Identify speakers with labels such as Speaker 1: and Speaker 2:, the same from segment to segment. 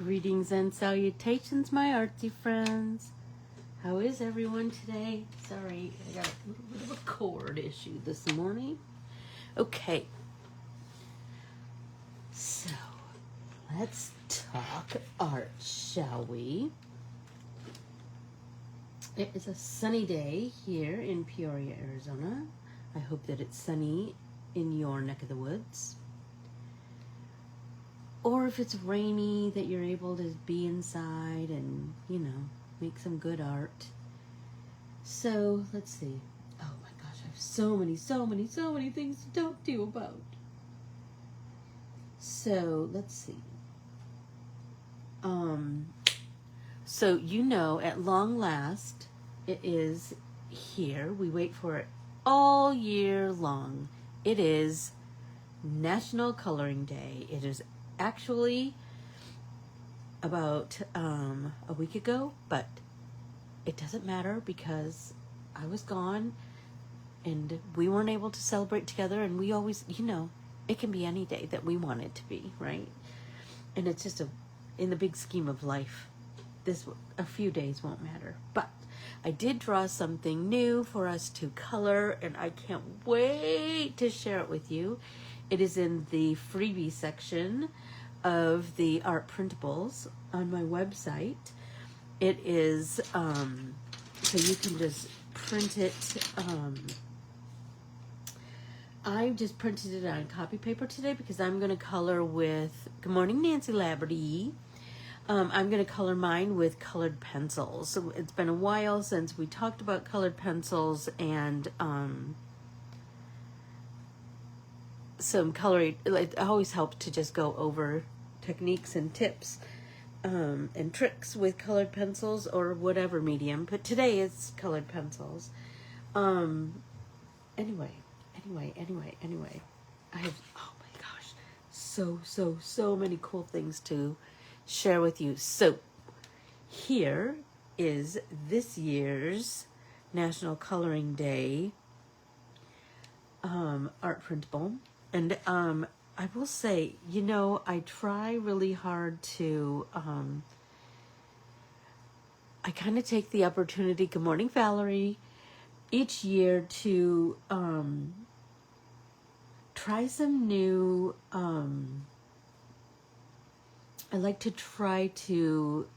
Speaker 1: Greetings and salutations, my artsy friends. How is everyone today? Sorry, I got a little bit of a cord issue this morning. Okay. So, let's talk art, shall we? It is a sunny day here in Peoria, Arizona. I hope that it's sunny in your neck of the woods. Or if it's rainy, that you're able to be inside and, you know, make some good art. So, let's see. Oh my gosh, I have so many things to talk to you about. So, let's see. So, you know, at long last, it is here. We wait for it all year long. It is National Coloring Day. It is actually about a week ago, but it doesn't matter because I was gone and we weren't able to celebrate together, and we always, you know, it can be any day that we want it to be, right? And it's just in the big scheme of life, a few days won't matter. But I did draw something new for us to color, and I can't wait to share it with you. It is in the freebie section of the art printables on my website. It is, so you can just print it. I just printed it on copy paper today because I'm going to color with, good morning, Nancy Labberty. I'm going to color mine with colored pencils. So it's been a while since we talked about colored pencils and, some coloring. It always helps to just go over techniques and tips and tricks with colored pencils or whatever medium, but today it's colored pencils. Anyway, I have, oh my gosh, so many cool things to share with you. So here is this year's National Coloring Day art printable. And I will say, you know, I try really hard to, I kind of take the opportunity, good morning, Valerie, each year to try some new, I like to try to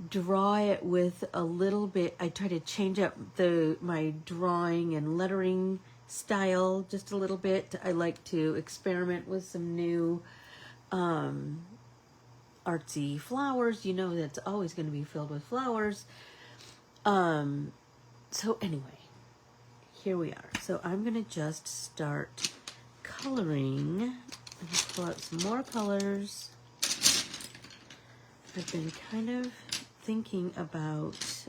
Speaker 1: draw it with a little bit, I try to change up my drawing and lettering style just a little bit. I like to experiment with some new artsy flowers. You know that's always going to be filled with flowers. So anyway, here we are. So I'm going to just start coloring. Let me pull out some more colors. I've been kind of thinking about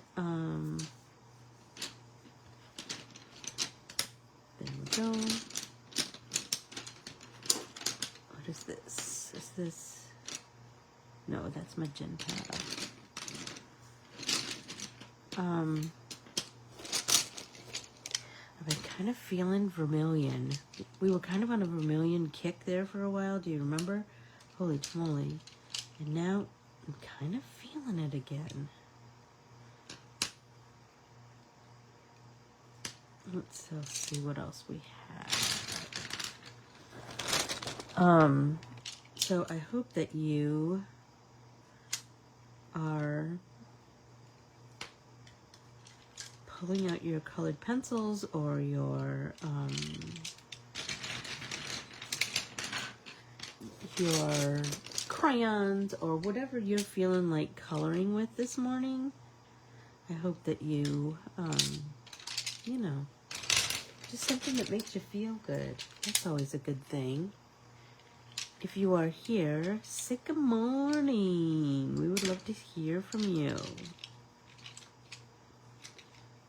Speaker 1: there we go. What is this? Is this? No, that's magenta. I've been kind of feeling vermilion. We were kind of on a vermilion kick there for a while. Do you remember? Holy moly. And now I'm kind of feeling it again. Let's see what else we have. So I hope that you are pulling out your colored pencils or your crayons or whatever you're feeling like coloring with this morning. I hope that you, you know, just something that makes you feel good. That's always a good thing. If you are here, say good morning. We would love to hear from you.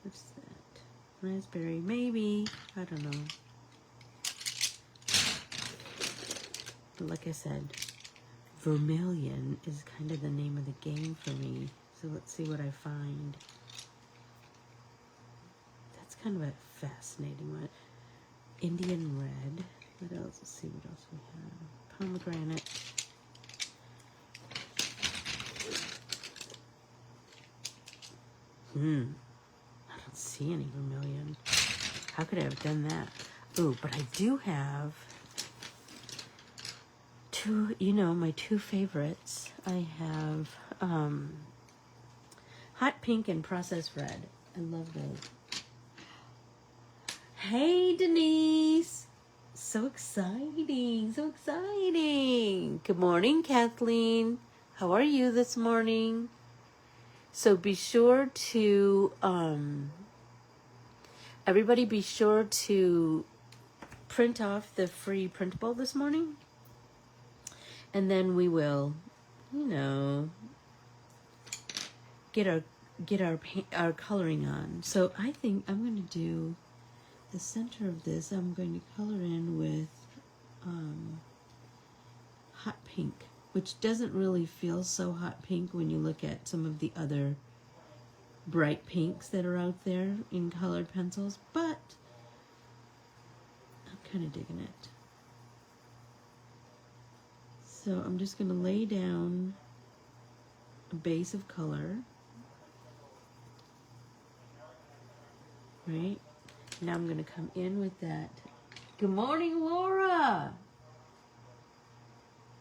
Speaker 1: What's that? Raspberry, maybe. I don't know. But like I said, vermilion is kind of the name of the game for me. So let's see what I find. That's kind of a fascinating one. Indian red. What else? Let's see what else we have. Pomegranate. I don't see any vermilion. How could I have done that? Ooh, but I do have two, my two favorites. I have hot pink and processed red. I love those. Hey, Denise. So exciting. So exciting. Good morning, Kathleen. How are you this morning? So be sure to, everybody be sure to print off the free printable this morning. And then we will, get our coloring on. So I think I'm going to do the center of this. I'm going to color in with hot pink, which doesn't really feel so hot pink when you look at some of the other bright pinks that are out there in colored pencils, but I'm kind of digging it. So I'm just going to lay down a base of color, right? Now I'm going to come in with that. Good morning, Laura.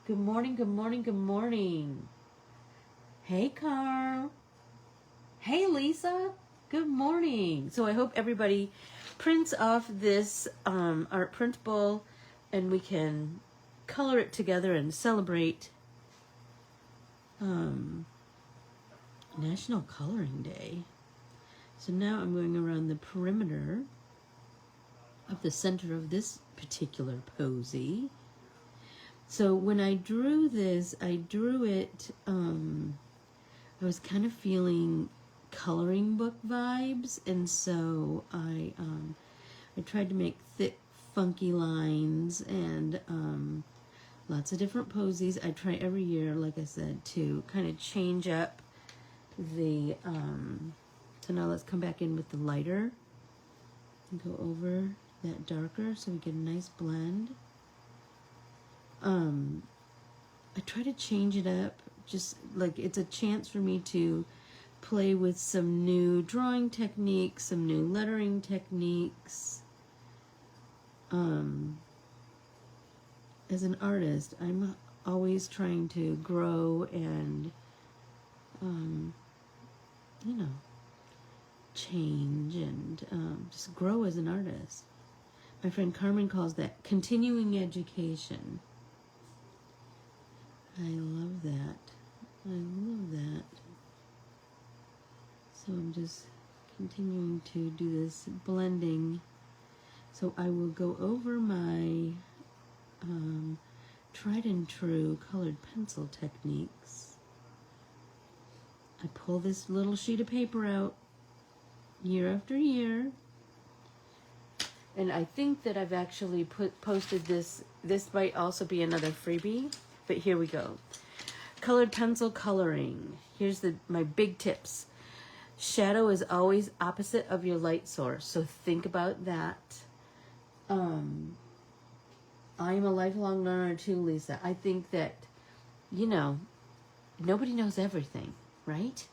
Speaker 1: Good morning, good morning, good morning. Hey, Carl. Hey, Lisa. Good morning. So I hope everybody prints off this art printable and we can color it together and celebrate National Coloring Day. So now I'm going around the perimeter of the center of this particular posy. So when I drew this, I drew it, I was kind of feeling coloring book vibes, and so I tried to make thick, funky lines and lots of different posies. I try every year, like I said, to kind of change up the, so now let's come back in with the lighter and go over that darker so we get a nice blend. I try to change it up, just like it's a chance for me to play with some new drawing techniques, some new lettering techniques. As an artist, I'm always trying to grow and, change and just grow as an artist. My friend Carmen calls that continuing education. I love that. I love that. So I'm just continuing to do this blending. So I will go over my tried and true colored pencil techniques. I pull this little sheet of paper out year after year. And I think that I've actually posted this. This might also be another freebie, but here we go. Colored pencil coloring. Here's my big tips. Shadow is always opposite of your light source, so think about that. I'm a lifelong learner too, Lisa. I think that, nobody knows everything, right?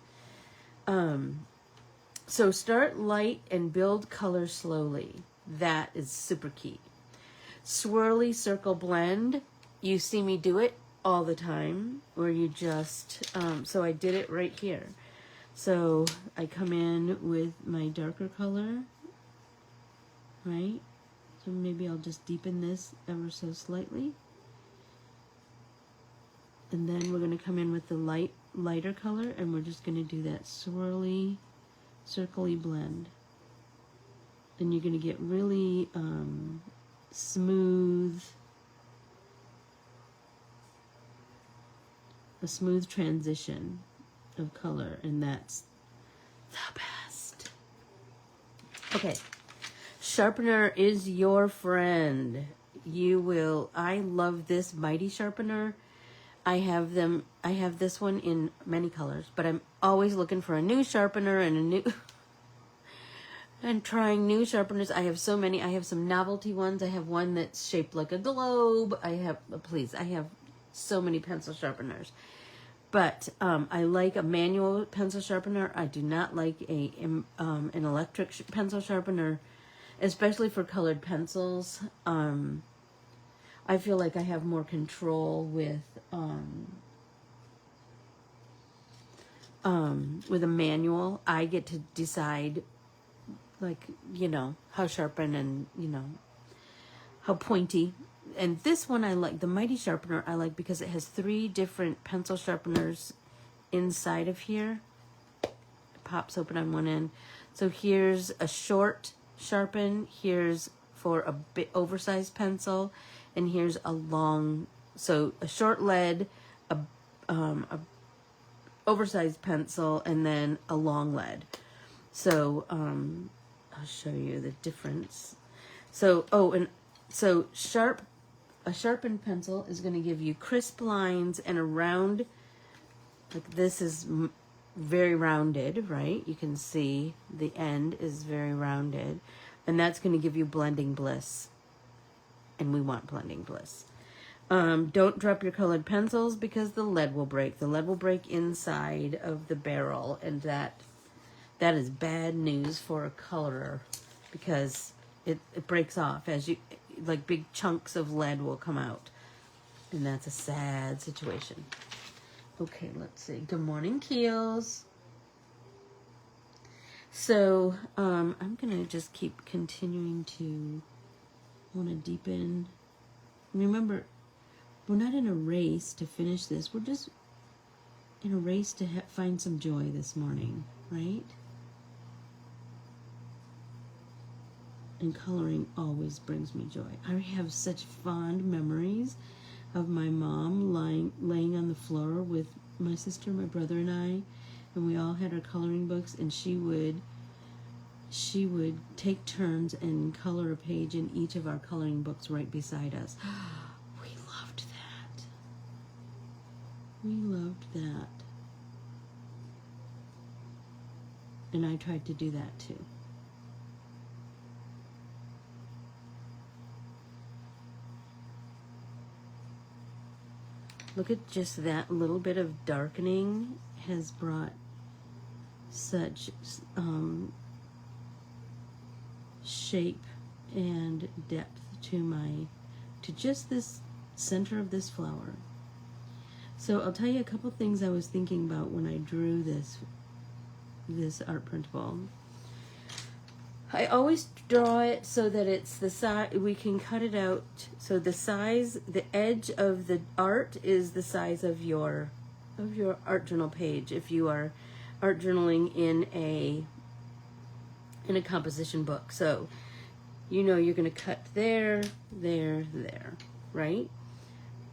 Speaker 1: So start light and build color slowly. That is super key. Swirly circle blend. You see me do it all the time, where you just, so I did it right here. So I come in with my darker color, right? So maybe I'll just deepen this ever so slightly. And then we're going to come in with the lighter color, and we're just going to do that swirly, circly blend. And you're going to get really smooth, a smooth transition of color, and that's the best. Okay, sharpener is your friend. I love this Mighty sharpener. I have this one in many colors, but I'm always looking for a new sharpener and trying new sharpeners. I have so many. I have some novelty ones. I have one that's shaped like a globe. I have so many pencil sharpeners. But I like a manual pencil sharpener. I do not like an electric pencil sharpener, especially for colored pencils. I feel like I have more control with a manual. I get to decide, like, how sharpen and, how pointy. And this one I like, the Mighty Sharpener, I like because it has 3 different pencil sharpeners inside of here. It pops open on one end. So here's a short sharpen, here's for a bit oversized pencil, and here's a long, so a short lead, a oversized pencil, and then a long lead. So I'll show you the difference. So a sharpened pencil is going to give you crisp lines and a round, like this is very rounded, right? You can see the end is very rounded, and that's going to give you blending bliss, and we want blending bliss. Don't drop your colored pencils because the lead will break. The lead will break inside of the barrel, and that is bad news for a colorer because it breaks off as you, like big chunks of lead will come out, and that's a sad situation. Okay, let's see. Good morning, Keels. So I'm gonna just keep continuing to want to deepen. Remember, we're not in a race to finish this. We're just in a race to find some joy this morning, right? And coloring always brings me joy. I have such fond memories of my mom laying on the floor with my sister, my brother, and I, and we all had our coloring books, and she would take turns and color a page in each of our coloring books right beside us. We loved that. We loved that. And I tried to do that too. Look at just that little bit of darkening has brought such shape and depth to just this center of this flower. So I'll tell you a couple things I was thinking about when I drew this art printable. I always draw it so that it's the size, we can cut it out. So the size, the edge of the art is the size of your art journal page. If you are art journaling in a composition book. So, you're going to cut there, there, there, right?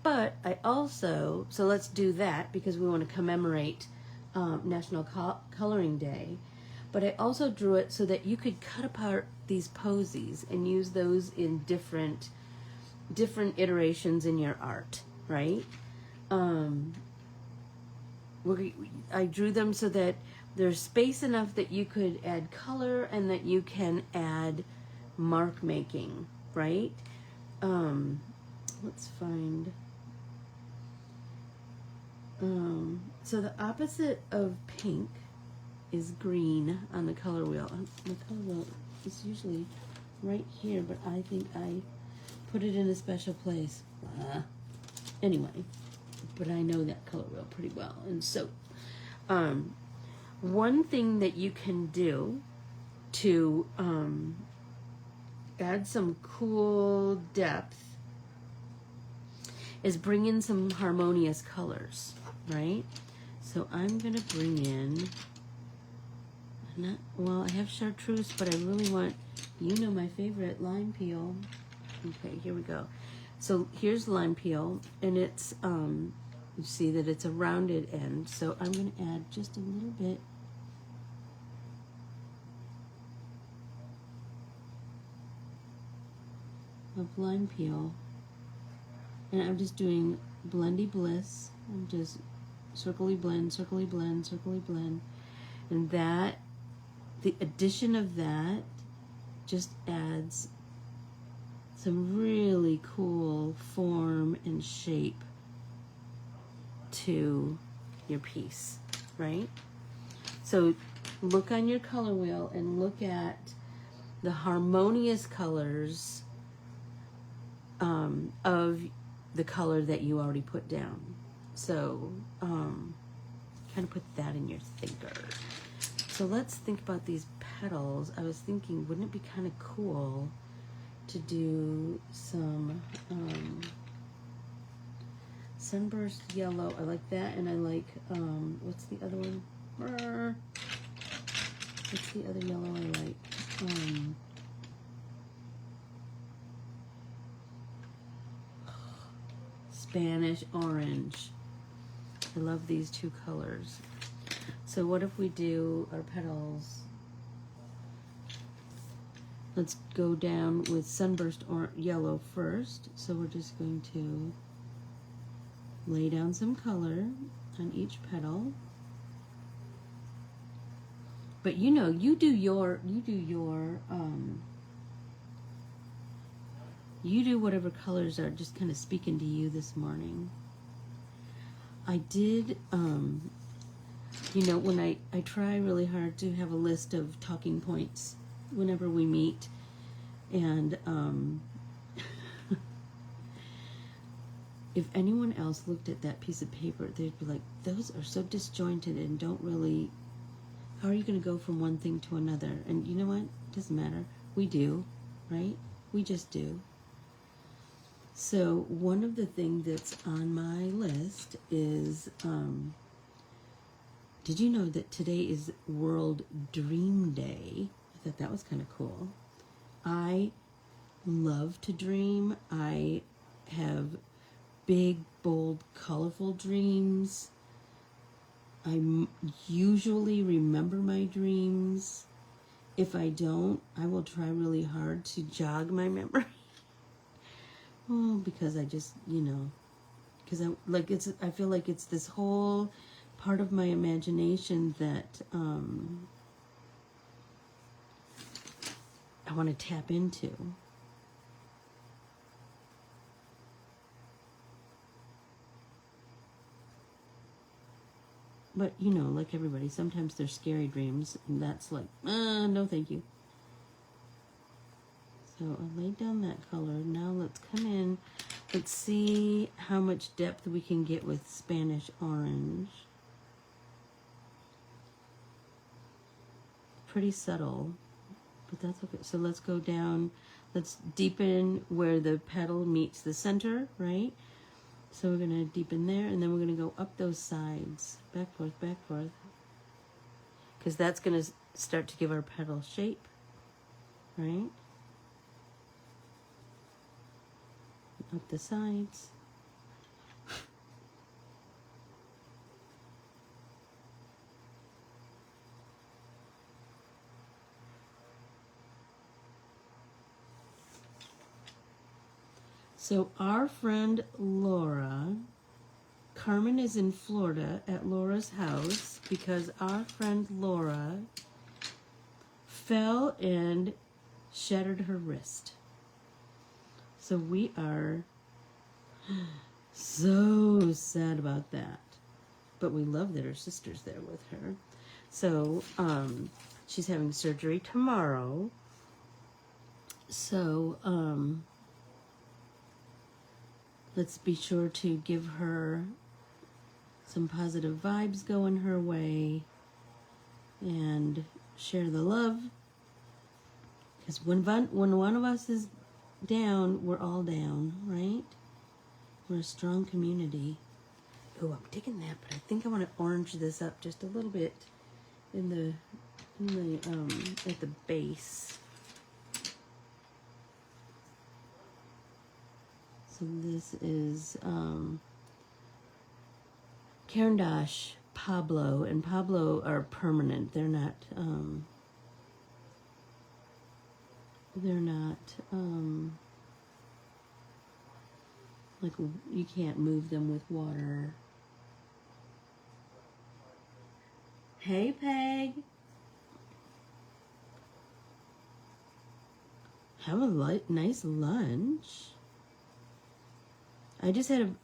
Speaker 1: But I also, so let's do that because we want to commemorate National Coloring Day. But I also drew it so that you could cut apart these posies and use those in different iterations in your art, right? I drew them so that there's space enough that you could add color and that you can add mark making, right? Let's find. So the opposite of pink is green on the color wheel. The color wheel is usually right here, but I think I put it in a special place. Anyway, but I know that color wheel pretty well. And so, one thing that you can do to add some cool depth is bring in some harmonious colors, right? So I'm gonna bring in, I have chartreuse, but I really want, my favorite, lime peel. Okay, here we go. So here's lime peel, and it's, you see that it's a rounded end, so I'm going to add just a little bit of lime peel, and I'm just doing blendy bliss. I'm just circly blend, circly blend, circly blend, and that, the addition of that just adds some really cool form and shape to your piece, right? So look on your color wheel and look at the harmonious colors of the color that you already put down. So kind of put that in your thinker. So let's think about these petals. I was thinking, wouldn't it be kind of cool to do some sunburst yellow? I like that, and I like, what's the other one? What's the other yellow I like? Spanish orange. I love these two colors. So what if we do our petals? Let's go down with sunburst or yellow first. So we're just going to lay down some color on each petal. But you know, you do whatever colors are just kind of speaking to you this morning. I did, you know, when I try really hard to have a list of talking points whenever we meet, and if anyone else looked at that piece of paper, they'd be like, those are so disjointed and don't really, how are you going to go from one thing to another? And you know what? It doesn't matter. We do, right? We just do. So one of the things that's on my list is, did you know that today is World Dream Day? I thought that was kind of cool. I love to dream. I have big, bold, colorful dreams. I usually remember my dreams. If I don't, I will try really hard to jog my memory. Oh, because I just, you know, because I feel like it's this whole part of my imagination that I want to tap into. But, you know, like everybody, sometimes they're scary dreams, and that's like, no thank you. So I laid down that color. Now let's come in. Let's see how much depth we can get with Spanish orange. Pretty subtle, but that's okay. So let's go down. Let's deepen where the petal meets the center, right? So we're going to deepen there, and then we're going to go up those sides. Back, forth, because that's going to start to give our petal shape, right? Up the sides. So our friend Laura, Carmen is in Florida at Laura's house because our friend Laura fell and shattered her wrist. So we are so sad about that. But we love that her sister's there with her. So she's having surgery tomorrow. So let's be sure to give her some positive vibes going her way and share the love. Because when one of us is down, we're all down, right? We're a strong community. Oh, I'm digging that, but I think I want to orange this up just a little bit in the at the base. So this is Caran d'Ache, Pablo, and Pablo are permanent. They're not like, you can't move them with water. Hey, Peg. Have a nice lunch. I just had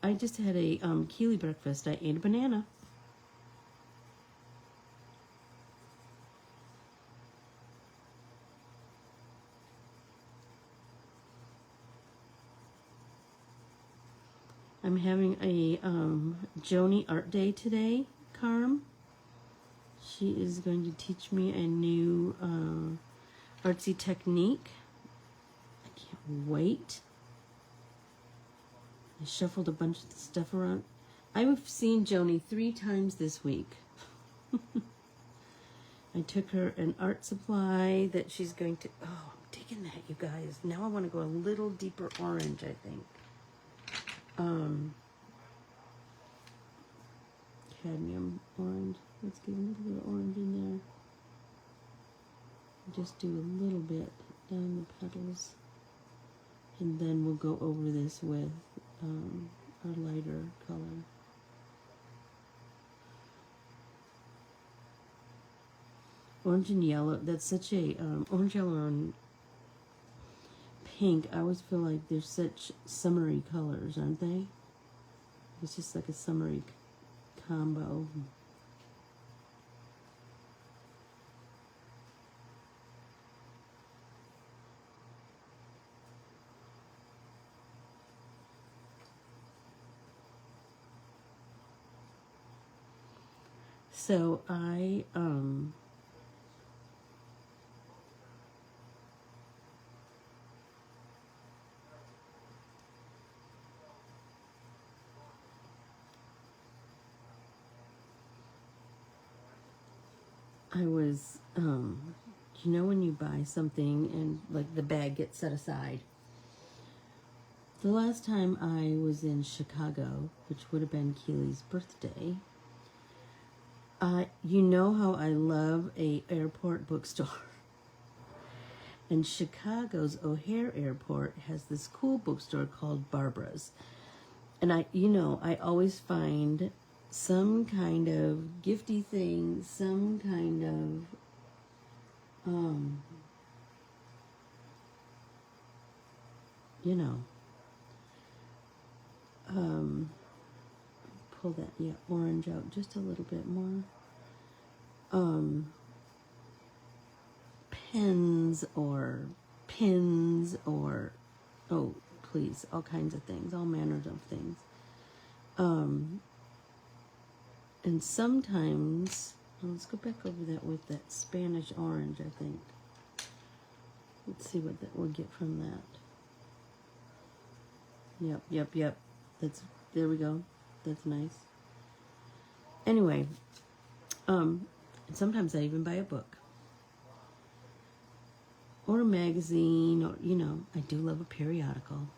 Speaker 1: a Keely breakfast. I ate a banana. I'm having a Joni art day today, Carm. She is going to teach me a new artsy technique. I can't wait. I shuffled a bunch of stuff around. I've seen Joni 3 times this week. I took her an art supply that she's going to... Oh, I'm digging that, you guys. Now I want to go a little deeper orange, I think. Cadmium orange. Let's get a little bit of orange in there. Just do a little bit down the petals. And then we'll go over this with our lighter color. Orange and yellow, that's such a, orange, yellow, and pink, I always feel like they're such summery colors, aren't they? It's just like a summery combo. So I was, you know when you buy something and like the bag gets set aside? The last time I was in Chicago, which would have been Keely's birthday, you know how I love a airport bookstore. And Chicago's O'Hare Airport has this cool bookstore called Barbara's. And I always find some kind of gifty thing, some kind of pull that orange out just a little bit more. Pens or pins or oh please, all kinds of things, all manners of things. And sometimes, let's go back over that with that Spanish orange, I think. Let's see what that we'll get from that. Yep. There we go. That's nice. Anyway, and sometimes I even buy a book. Or a magazine, or, I do love a periodical.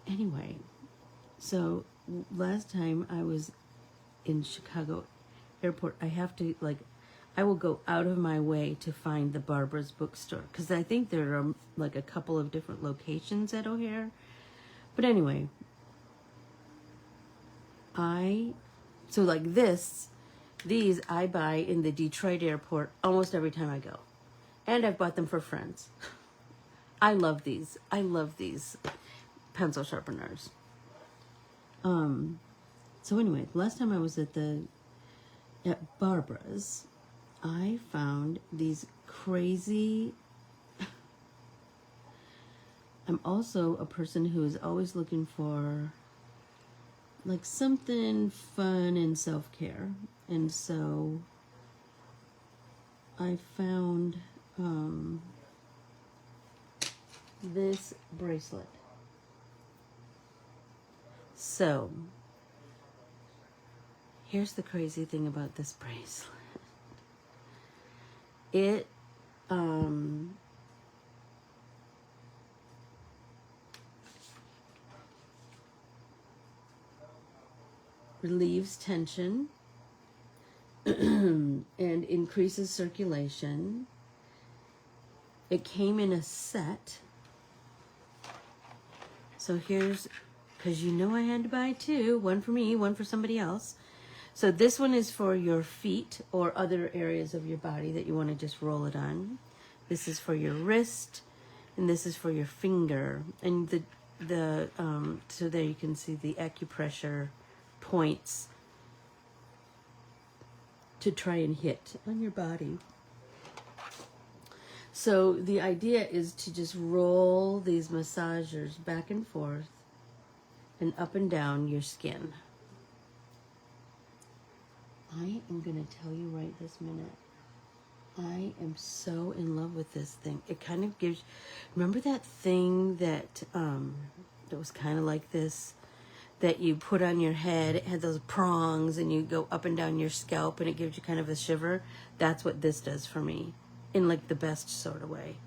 Speaker 1: Anyway, so last time I was in Chicago Airport, I will go out of my way to find the Barbara's bookstore, because I think there are like a couple of different locations at O'Hare. But anyway, these I buy in the Detroit airport almost every time I go. And I've bought them for friends. I love these. I love these pencil sharpeners. So anyway, last time I was at Barbara's, I found these crazy... I'm also a person who is always looking for like something fun and self-care. And so I found this bracelet. So here's the crazy thing about this bracelet. It relieves tension and increases circulation. It came in a set. So here's, because I had to buy 2, one for me, one for somebody else. So this one is for your feet or other areas of your body that you want to just roll it on. This is for your wrist, and this is for your finger. And so there you can see the acupressure points to try and hit on your body. So the idea is to just roll these massagers back and forth and up and down your skin. I am going to tell you right this minute, I am so in love with this thing. It kind of gives, remember that thing that that was kind of like this, that you put on your head? It had those prongs and you go up and down your scalp and it gives you kind of a shiver. That's what this does for me, in like the best sort of way.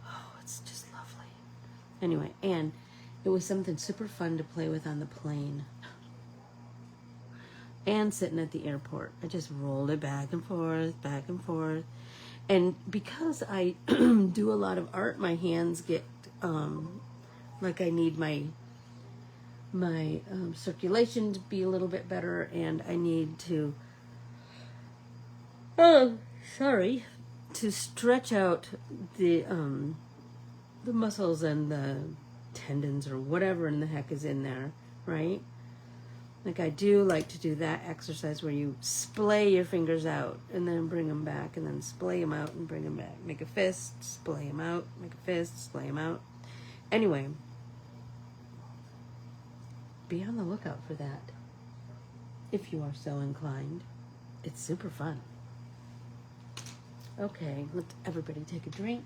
Speaker 1: Oh, it's just lovely. Anyway, and it was something super fun to play with on the plane and sitting at the airport. I just rolled it back and forth, back and forth. And because I do a lot of art, my hands get like I need my circulation to be a little bit better, and I need to to stretch out the muscles and the tendons or whatever in the heck is in there, right? Like I do like to do that exercise where you splay your fingers out and then bring them back, and then splay them out and bring them back. Make a fist, splay them out, make a fist, splay them out. Anyway, be on the lookout for that if you are so inclined. It's super fun. Okay, let's everybody take a drink.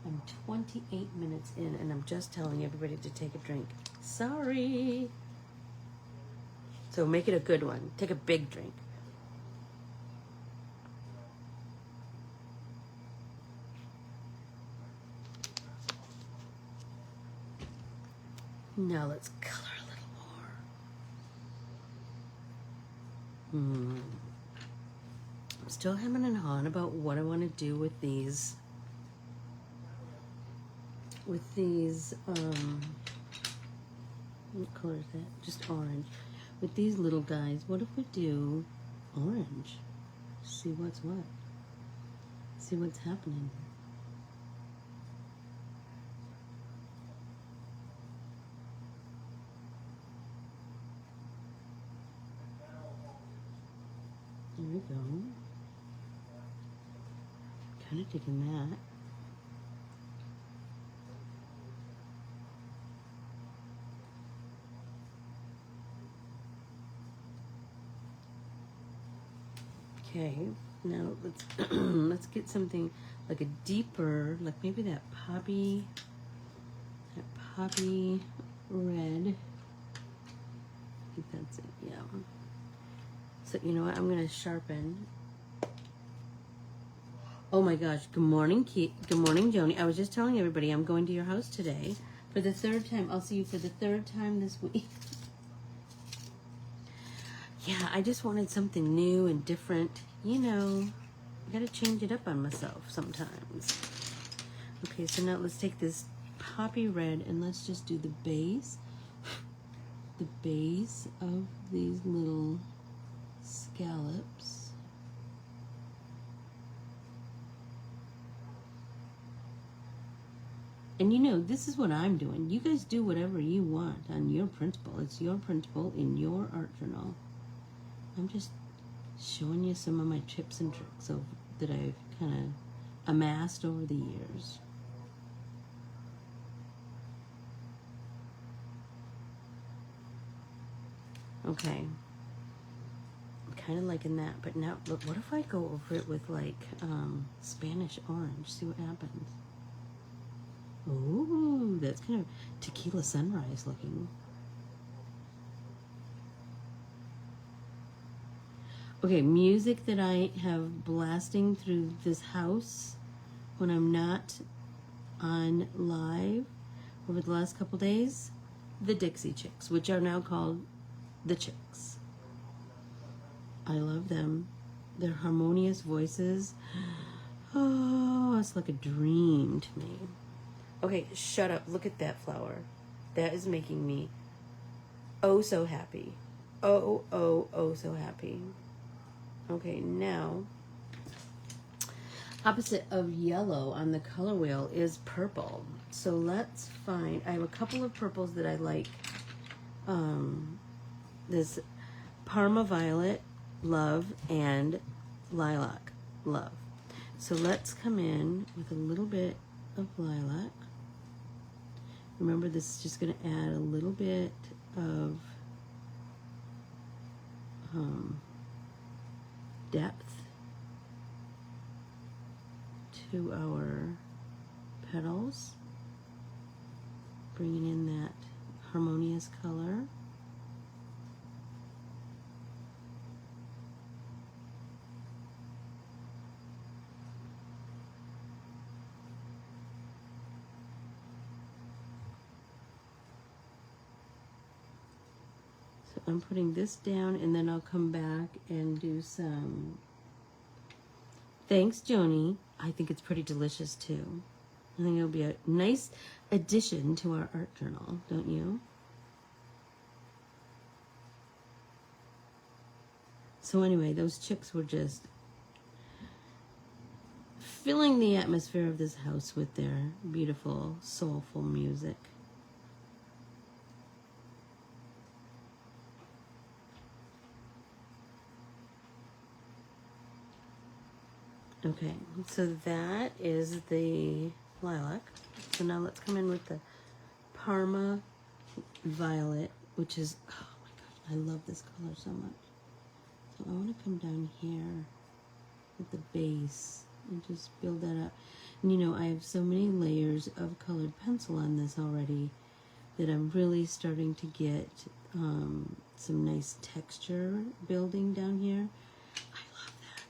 Speaker 1: I'm 28 minutes in and I'm just telling everybody to take a drink. Sorry. So make it a good one. Take a big drink. Now let's color a little more. I'm still hemming and hawing about what I want to do with these. What color is that? Just orange. With these little guys, what if we do orange? See what's what. See what's happening. There we go. Kind of digging that. Okay, now let's let's get something like a deeper, like maybe that poppy red. I think that's it, yeah. So you know what, I'm gonna sharpen. Oh my gosh, good morning, good morning, Joni. I was just telling everybody I'm going to your house today for the 3rd time. I'll see you for the 3rd time this week. Yeah, I just wanted something new and different. You know, I gotta change it up on myself sometimes. Okay, so now let's take this poppy red and let's just do the base of these little scallops. And you know, this is what I'm doing. You guys do whatever you want on your printable. It's your printable in your art journal. I'm just showing you some of my tips and tricks that I've kind of amassed over the years. Okay. I'm kind of liking that, but now, look, what if I go over it with like Spanish orange? See what happens. Ooh, that's kind of tequila sunrise looking. Okay, music that I have blasting through this house when I'm not on live over the last couple days, the Dixie Chicks, which are now called the Chicks. I love them. Their harmonious voices. Oh, it's like a dream to me. Okay, shut up. Look at that flower. That is making me oh so happy. Oh, so happy. Okay, now, opposite of yellow on the color wheel is purple. So let's find, I have a couple of purples that I like. This Parma Violet, love, and Lilac, love. So let's come in with a little bit of lilac. Remember, this is just going to add a little bit of depth to our petals, bringing in that harmonious color. So I'm putting this down, and then I'll come back and do some. Thanks, Joni. I think it's pretty delicious too. I think it'll be a nice addition to our art journal, don't you? So anyway, those chicks were just filling the atmosphere of this house with their beautiful, soulful music. Okay, so that is the lilac. So now let's come in with the Parma Violet, which is, oh my gosh, I love this color so much. So I want to come down here at the base and just build that up. And you know, I have so many layers of colored pencil on this already that I'm really starting to get some nice texture building down here. I love that.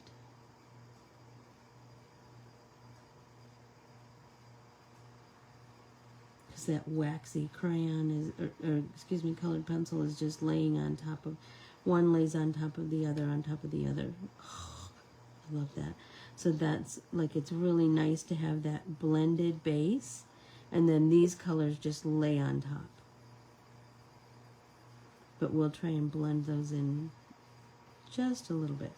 Speaker 1: Because that waxy crayon is, or excuse me, colored pencil is just laying on top of, one lays on top of the other, on top of the other. Oh, I love that. So that's like, it's really nice to have that blended base, and then these colors just lay on top. But we'll try and blend those in just a little bit.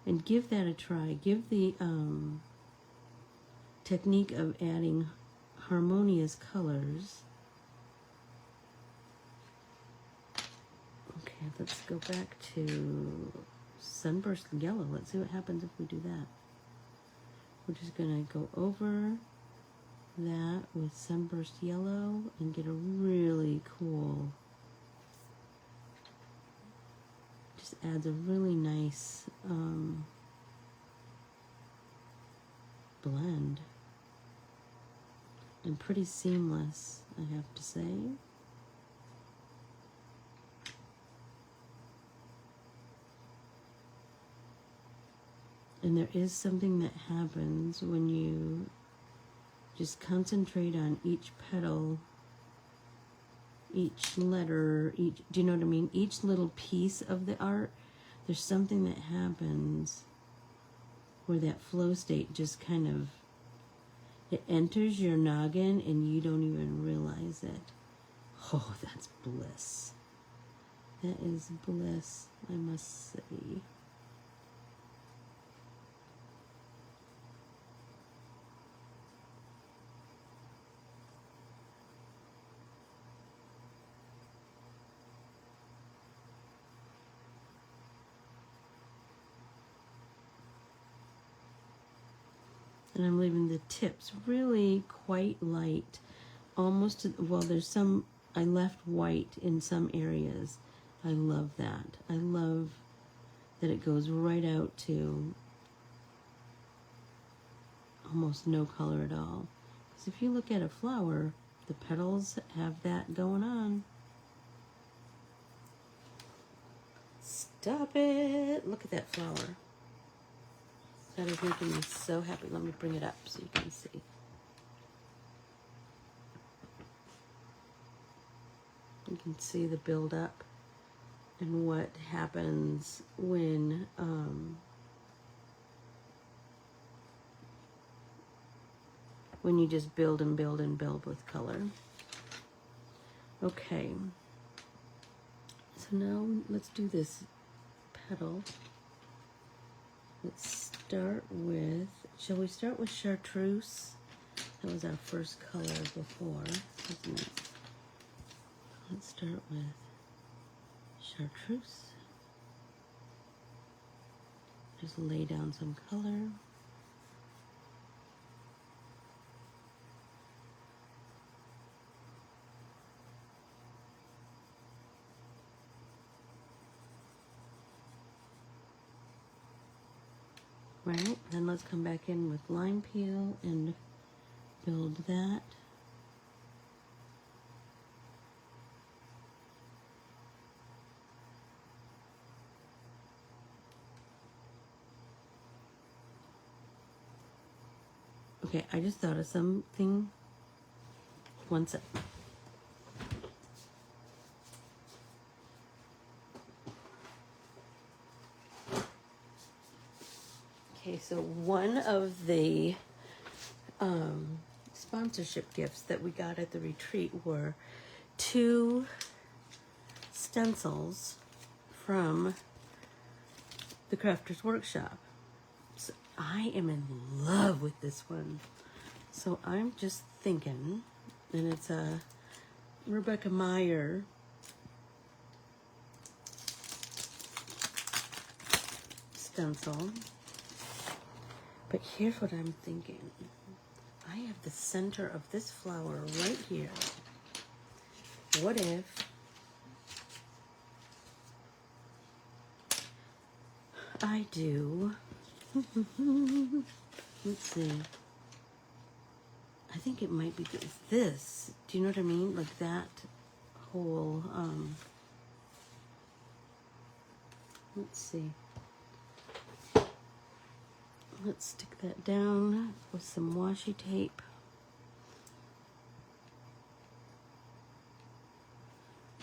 Speaker 1: And give that a try. Give the technique of adding harmonious colors. Okay, let's go back to Sunburst Yellow. Let's see what happens if we do that. We're just going to go over that with Sunburst Yellow and get a really cool, just adds a really nice blend. And pretty seamless, I have to say. And there is something that happens when you just concentrate on each petal, each letter, do you know what I mean? Each little piece of the art, there's something that happens where that flow state just kind of, it enters your noggin and you don't even realize it. Oh, that's bliss. That is bliss, I must say. And I'm leaving the tips really quite light, almost, well, there's some, I left white in some areas. I love that. I love that it goes right out to almost no color at all. Because if you look at a flower, the petals have that going on. Stop it! Look at that flower. That is making me so happy. Let me bring it up so you can see. You can see the build up and what happens when you just build and build and build with color. Okay. So now let's do this petal. Let's start with, shall we start with chartreuse? That was our first color before, wasn't it? Let's start with chartreuse. Just lay down some color. right? Then let's come back in with lime peel and build that. Okay, I just thought of something. One sec. Okay, so one of the sponsorship gifts that we got at the retreat were 2 stencils from the Crafters Workshop. So I am in love with this one. So I'm just thinking, and it's a Rebecca Meyer stencil. But here's what I'm thinking. I have the center of this flower right here. What if I do, let's see, I think it might be this. Do you know what I mean? Like that whole, let's see. Let's stick that down with some washi tape.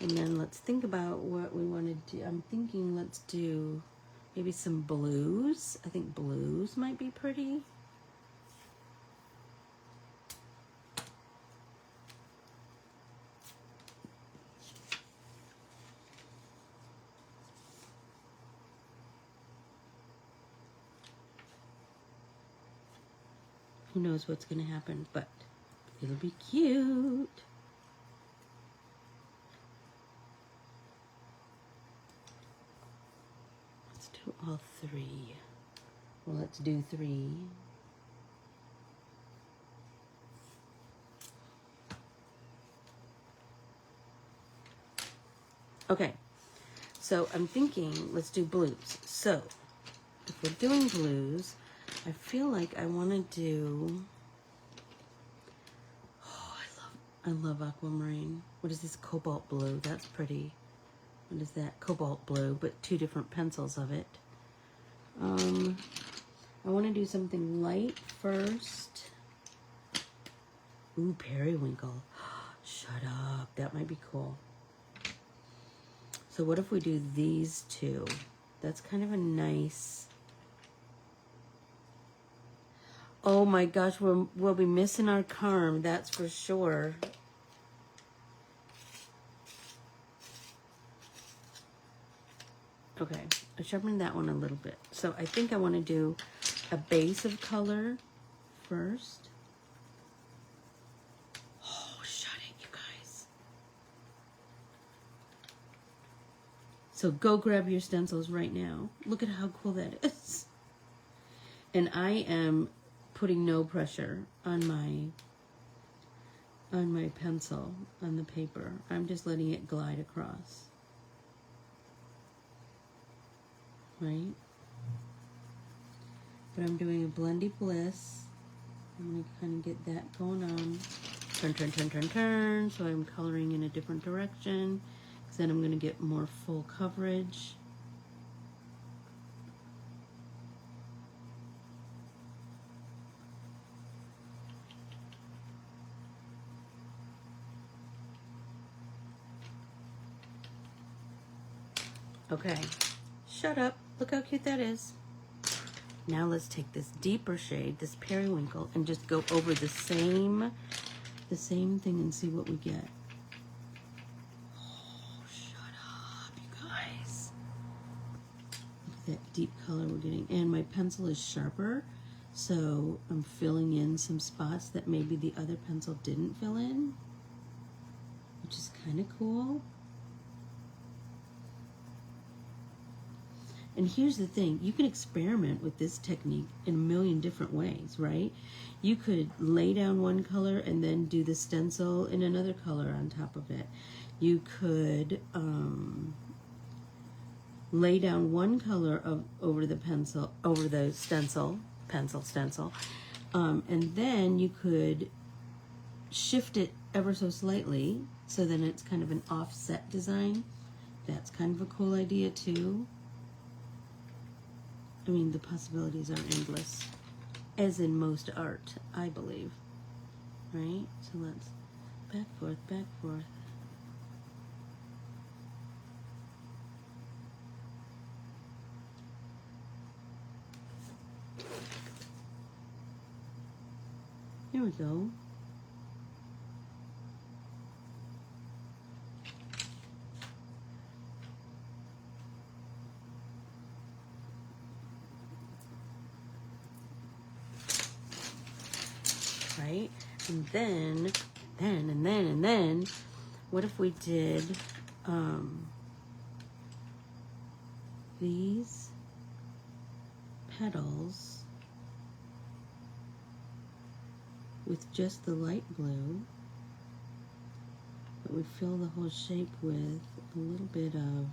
Speaker 1: And then let's think about what we want to do. I'm thinking let's do maybe some blues. I think blues might be pretty. Who knows what's going to happen, but it'll be cute. Let's do all 3. Well, let's do 3. Okay, so I'm thinking let's do blues. So if we're doing blues, I feel like I want to do, oh, I love aquamarine. What is this? Cobalt blue. That's pretty. What is that? Cobalt blue, but 2 different pencils of it. I want to do something light first. Ooh, periwinkle. Shut up. That might be cool. So what if we do these 2? That's kind of a nice... Oh my gosh, we'll be missing our Carm, that's for sure. Okay, I sharpened that one a little bit. So I think I want to do a base of color first. Oh, shut it, you guys. So go grab your stencils right now. Look at how cool that is. And I am putting no pressure on my pencil, on the paper. I'm just letting it glide across. Right? But I'm doing a Blendy Bliss. I'm going to kind of get that going on. Turn, turn, turn, turn, turn. So I'm coloring in a different direction. Because then I'm going to get more full coverage. Okay, shut up. Look how cute that is. Now let's take this deeper shade, this periwinkle, and just go over the same thing and see what we get. Oh, shut up, you guys. Look at that deep color we're getting. And my pencil is sharper, so I'm filling in some spots that maybe the other pencil didn't fill in, which is kind of cool. And here's the thing, you can experiment with this technique in a million different ways, right? You could lay down one color and then do the stencil in another color on top of it. You could lay down one color over the pencil, over the stencil, and then you could shift it ever so slightly, so then it's kind of an offset design. That's kind of a cool idea too. I mean, the possibilities are endless, as in most art, I believe. Right? So let's back, forth, back, forth. Here we go. Right? And then, what if we did these petals with just the light blue, but we fill the whole shape with a little bit of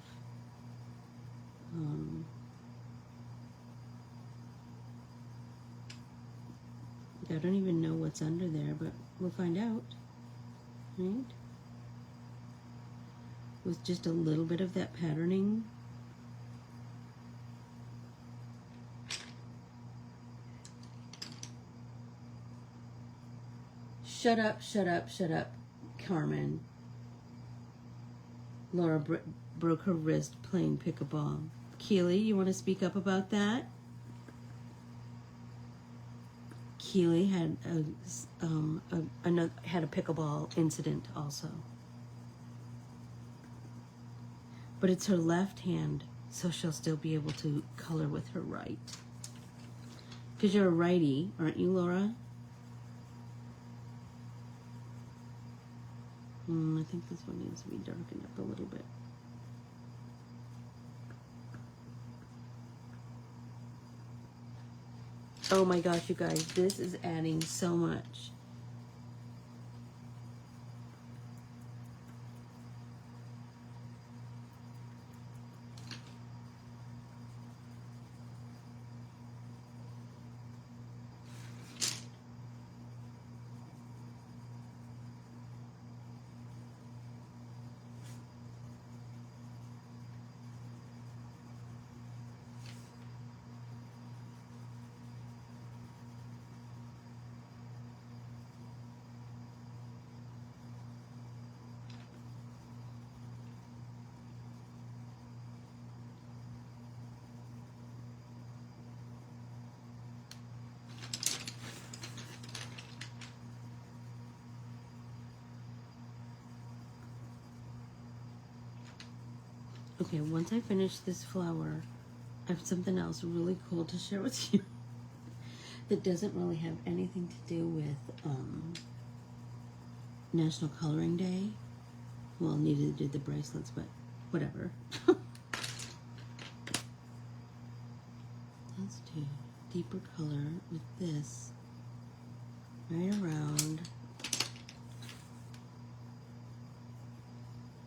Speaker 1: I don't even know what's under there, but we'll find out, right? With just a little bit of that patterning. Shut up, shut up, shut up, Carmen. Laura broke her wrist playing pickleball. Keely, you want to speak up about that? Keely had a pickleball incident also. But it's her left hand, so she'll still be able to color with her right. Because you're a righty, aren't you, Laura? I think this one needs to be darkened up a little bit. Oh my gosh, you guys, this is adding so much. Okay, once I finish this flower, I have something else really cool to share with you that doesn't really have anything to do with National Coloring Day. Well, neither did the bracelets, but whatever. Let's do deeper color with this right around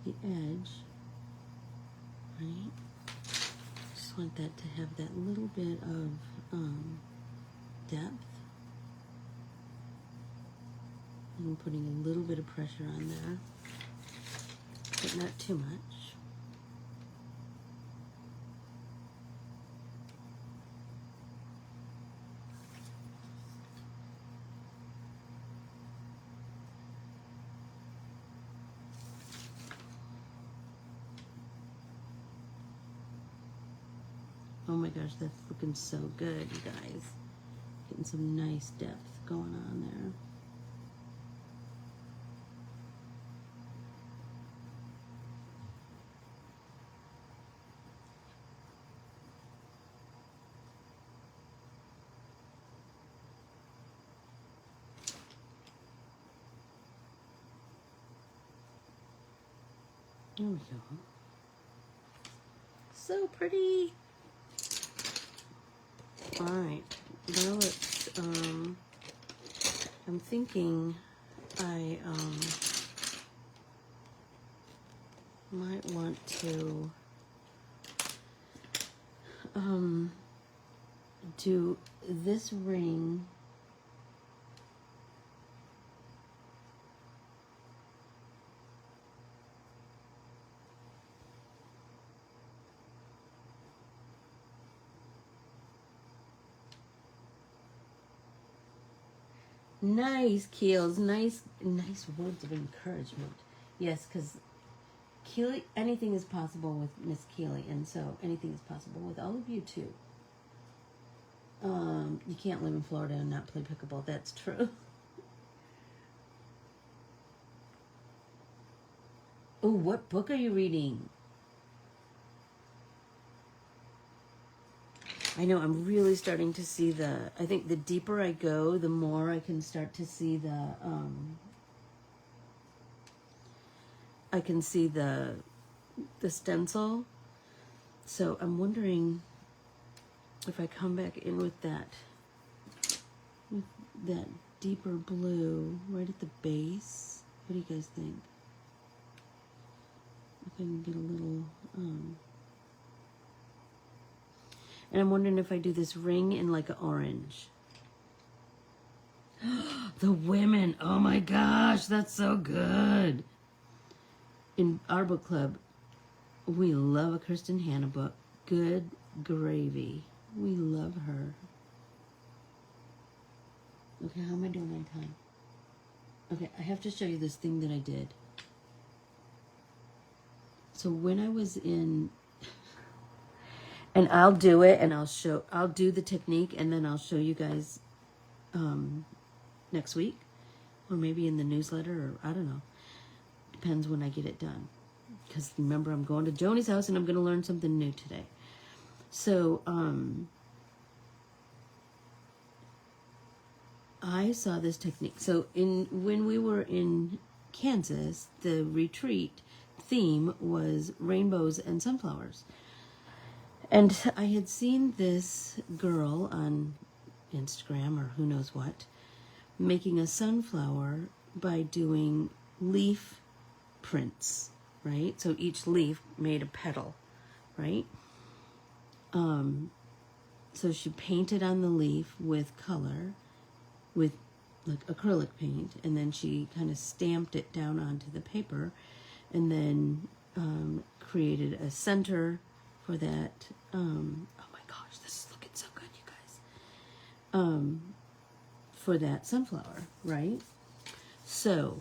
Speaker 1: the edge. Right? Just want that to have that little bit of depth. And putting a little bit of pressure on there, but not too much. Oh my gosh, that's looking so good, you guys. Getting some nice depth going on there. There we go. So pretty. All right, now let's, I'm thinking I might want to do this ring. Nice, Keels. Nice words of encouragement. Yes, because Keely, anything is possible with Miss Keely, and so anything is possible with all of you too. You can't live in Florida and not play pickleball. That's true. Oh, what book are you reading? I know I'm really starting to see I think the deeper I go, the more I can start to see I can see the stencil. So I'm wondering if I come back in with that deeper blue right at the base. What do you guys think? I can get a little, and I'm wondering if I do this ring in like an orange. The women, oh my gosh, that's so good. In our book club, we love a Kristen Hanna book. Good gravy. We love her. Okay, how am I doing on time? Okay, I have to show you this thing that I did. So when I was in, and I'll do it, and I'll do the technique, and then I'll show you guys next week, or maybe in the newsletter, or I don't know. Depends when I get it done. Because remember, I'm going to Joni's house, and I'm going to learn something new today. So, I saw this technique. So when we were in Kansas, the retreat theme was rainbows and sunflowers. And I had seen this girl on Instagram or who knows what, making a sunflower by doing leaf prints, right? So each leaf made a petal, right? So she painted on the leaf with color, with like acrylic paint, and then she kind of stamped it down onto the paper, and then created a center for that. Oh my gosh, this is looking so good, you guys. For that sunflower, right? So,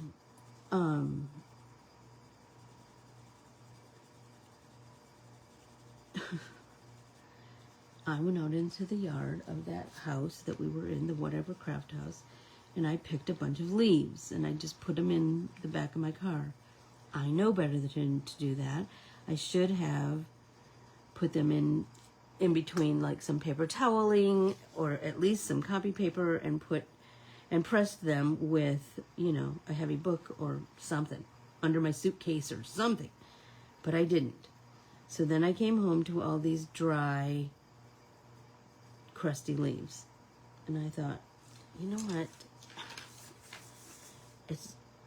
Speaker 1: I went out into the yard of that house that we were in, the whatever craft house, and I picked a bunch of leaves, and I just put them in the back of my car. I know better than to do that. I should have put them in between like some paper toweling, or at least some copy paper, and pressed them with, you know, a heavy book or something under my suitcase or something. But I didn't. So then I came home to all these dry, crusty leaves. And I thought, you know what?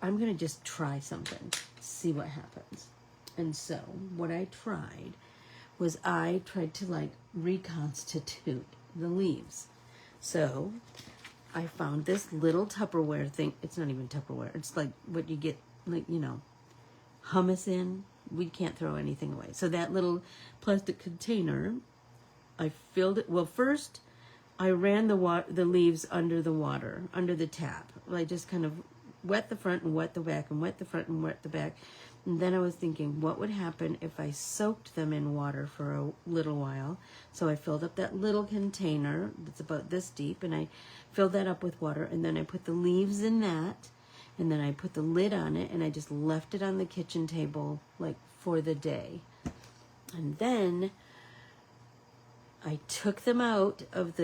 Speaker 1: I'm going to just try something, see what happens. And so what I tried was I tried to like reconstitute the leaves. So I found this little Tupperware thing. It's not even Tupperware. It's like what you get, like, you know, hummus in. We can't throw anything away. So that little plastic container, I filled it. Well, first I ran the leaves under the water, under the tap. I just kind of wet the front and wet the back and wet the front and wet the back. And then I was thinking, what would happen if I soaked them in water for a little while? So I filled up that little container that's about this deep, and I filled that up with water, and then I put the leaves in that, and then I put the lid on it, and I just left it on the kitchen table like for the day. And then I took them out of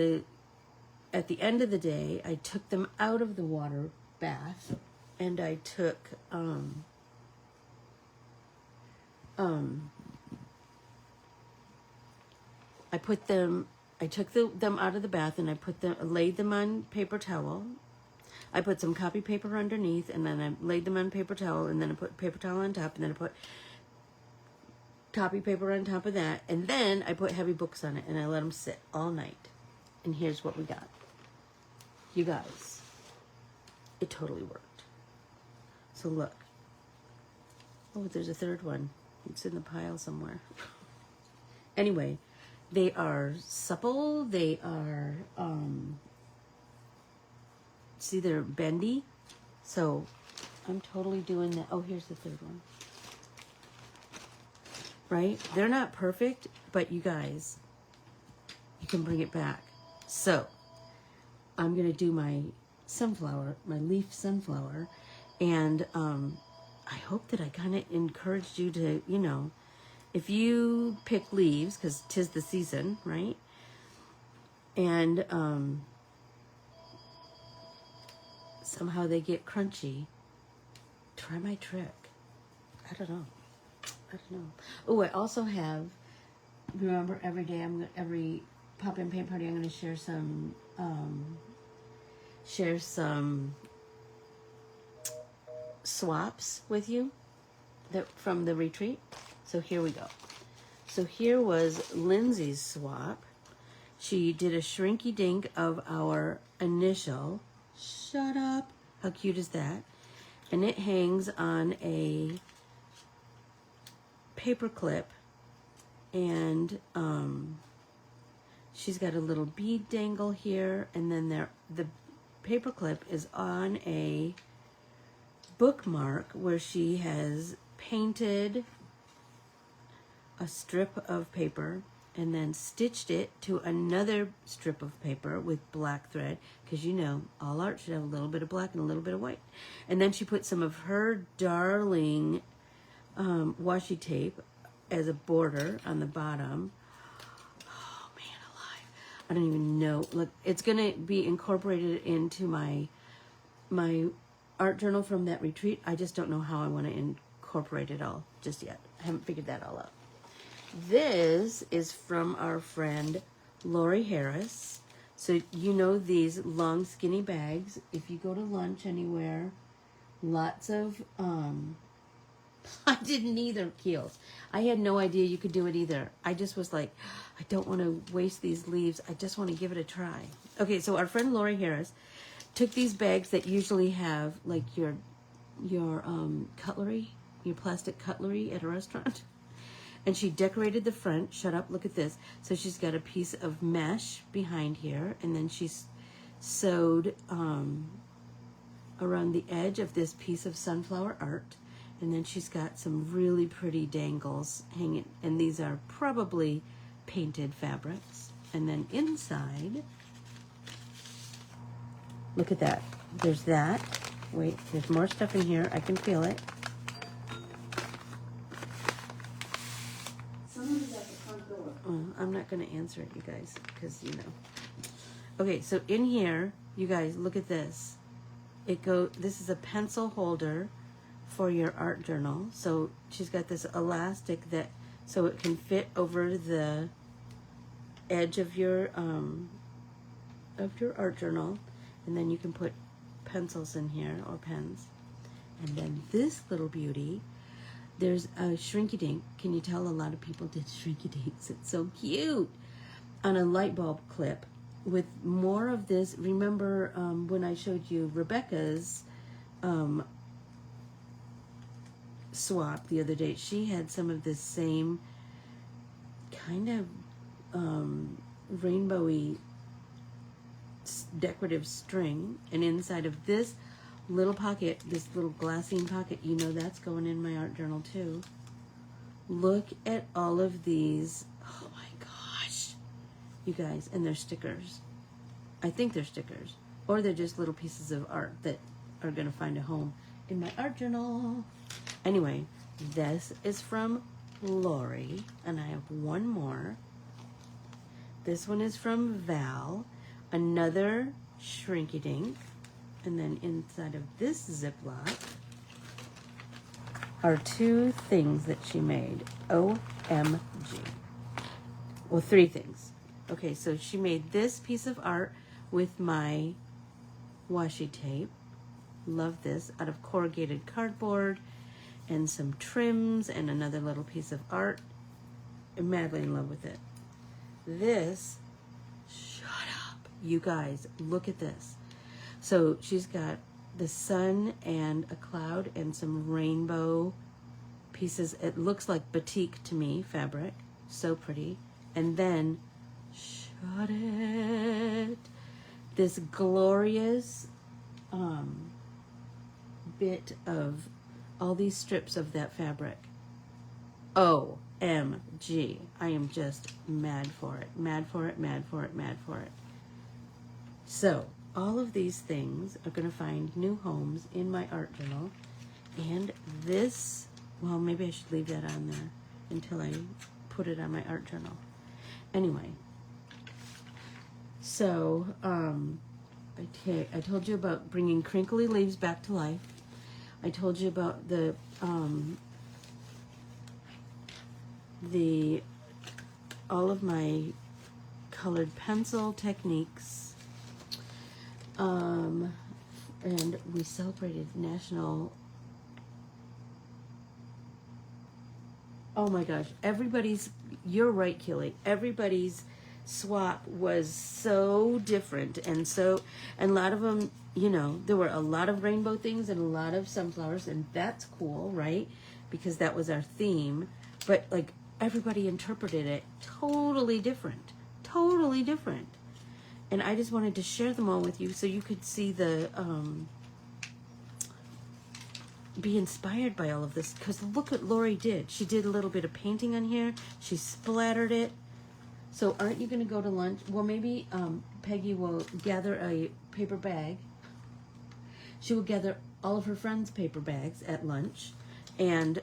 Speaker 1: at the end of the day, I took them out of the water bath, and I took I took them out of the bath, and I laid them on paper towel. I put some copy paper underneath, and then I laid them on paper towel, and then I put paper towel on top, and then I put copy paper on top of that, and then I put heavy books on it, and I let them sit all night. And here's what we got. You guys, it totally worked. So look. Oh, there's a third one. It's in the pile somewhere. Anyway, they are supple. They are, see, they're bendy. So I'm totally doing that. Oh, here's the third one. Right? They're not perfect, but you guys, you can bring it back. So I'm going to do my sunflower, my leaf sunflower. And I hope that I kind of encouraged you to, you know, if you pick leaves, because 'tis the season, right? And somehow they get crunchy, try my trick. I don't know. Oh, I also have, remember, every day, every pop-in paint party, I'm going to share some swaps with you from the retreat. So here we go. So here was Lindsay's swap. She did a shrinky dink of our initial. Shut up. How cute is that? And it hangs on a paper clip, and she's got a little bead dangle here, and then the paper clip is on a bookmark where she has painted a strip of paper and then stitched it to another strip of paper with black thread, because you know all art should have a little bit of black and a little bit of white. And then she put some of her darling washi tape as a border on the bottom. Oh man alive, I don't even know. Look, it's gonna be incorporated into my art journal from that retreat. I just don't know how I want to incorporate it all just yet. I haven't figured that all out. This is from our friend Lori Harris. So you know these long skinny bags, if you go to lunch anywhere, lots of I didn't either, Keels. I had no idea you could do it either. I just was like, I don't want to waste these leaves. I just want to give it a try. Okay, so our friend Lori Harris took these bags that usually have like your cutlery, your plastic cutlery at a restaurant, and she decorated the front. Shut up, look at this. So she's got a piece of mesh behind here, and then she's sewed around the edge of this piece of sunflower art. And then she's got some really pretty dangles hanging, and these are probably painted fabrics. And then inside, look at that. There's that. Wait, there's more stuff in here. I can feel it. Someone's at the front door. Oh, I'm not going to answer it, you guys, because, you know. Okay, so in here, you guys, look at this. This is a pencil holder for your art journal. So she's got this elastic so it can fit over the edge of your art journal, and then you can put pencils in here or pens. And then this little beauty, there's a shrinky dink. Can you tell a lot of people did shrinky dinks? It's so cute. On a light bulb clip with more of this. Remember when I showed you Rebecca's swap the other day, she had some of this same kind of rainbowy decorative string, and inside of this little pocket, this little glassine pocket, you know that's going in my art journal too. Look at all of these. Oh my gosh, you guys. And they're stickers. I think they're stickers, or they're just little pieces of art that are gonna find a home in my art journal. Anyway, this is from Lori, and I have one more. This one is from Val, another shrinky dink, and then inside of this Ziploc are two things that she made. OMG. Well, three things. Okay, so she made this piece of art with my washi tape. Love this. Out of corrugated cardboard, and some trims, and another little piece of art. madly in love with it. This, shut up. You guys, look at this. So she's got the sun and a cloud and some rainbow pieces. It looks like batik to me, fabric. So pretty. And then, shut it. This glorious bit of all these strips of that fabric. OMG. I am just mad for it. Mad for it, mad for it, mad for it. So, all of these things are going to find new homes in my art journal. And this, well, maybe I should leave that on there until I put it on my art journal. Anyway, so I told you about bringing crinkly leaves back to life. I told you about the all of my colored pencil techniques. And we celebrated National. Oh my gosh, you're right, Kelly. Everybody's swap was so different, and a lot of them, there were a lot of rainbow things and a lot of sunflowers, and that's cool, right? Because that was our theme. But like everybody interpreted it totally different. And I just wanted to share them all with you so you could see be inspired by all of this. Because look what Lori did. She did a little bit of painting on here. She splattered it. So aren't you going to go to lunch? Well, maybe Peggy will gather a paper bag. She will gather all of her friends' paper bags at lunch. And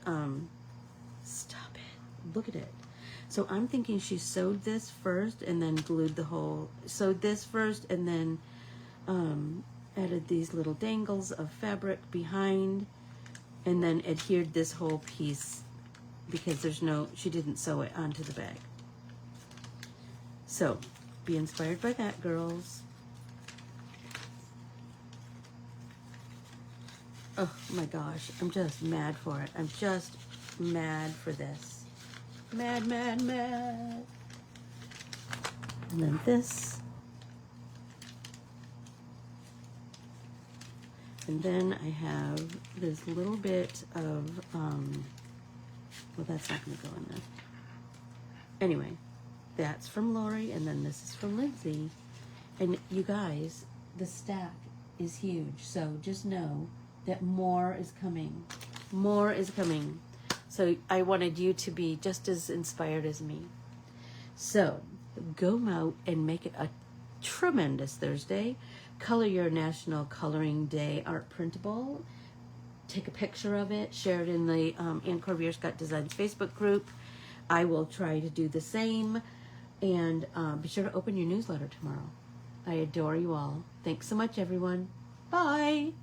Speaker 1: stop it. Look at it. So I'm thinking she sewed this first and then glued sewed this first and then added these little dangles of fabric behind and then adhered this whole piece because she didn't sew it onto the bag. So be inspired by that, girls. Oh my gosh, I'm just mad for it. I'm just mad for this. Mad. And then this. And then I have this little bit of, well, that's not going to go in there. Anyway, that's from Lori, and then this is from Lindsay. And you guys, the stack is huge, so just know that more is coming. More is coming. So I wanted you to be just as inspired as me. So go out and make it a tremendous Thursday. Color your National Coloring Day art printable. Take a picture of it. Share it in the Corbiere-Scott Designs Facebook group. I will try to do the same. And be sure to open your newsletter tomorrow. I adore you all. Thanks so much, everyone. Bye.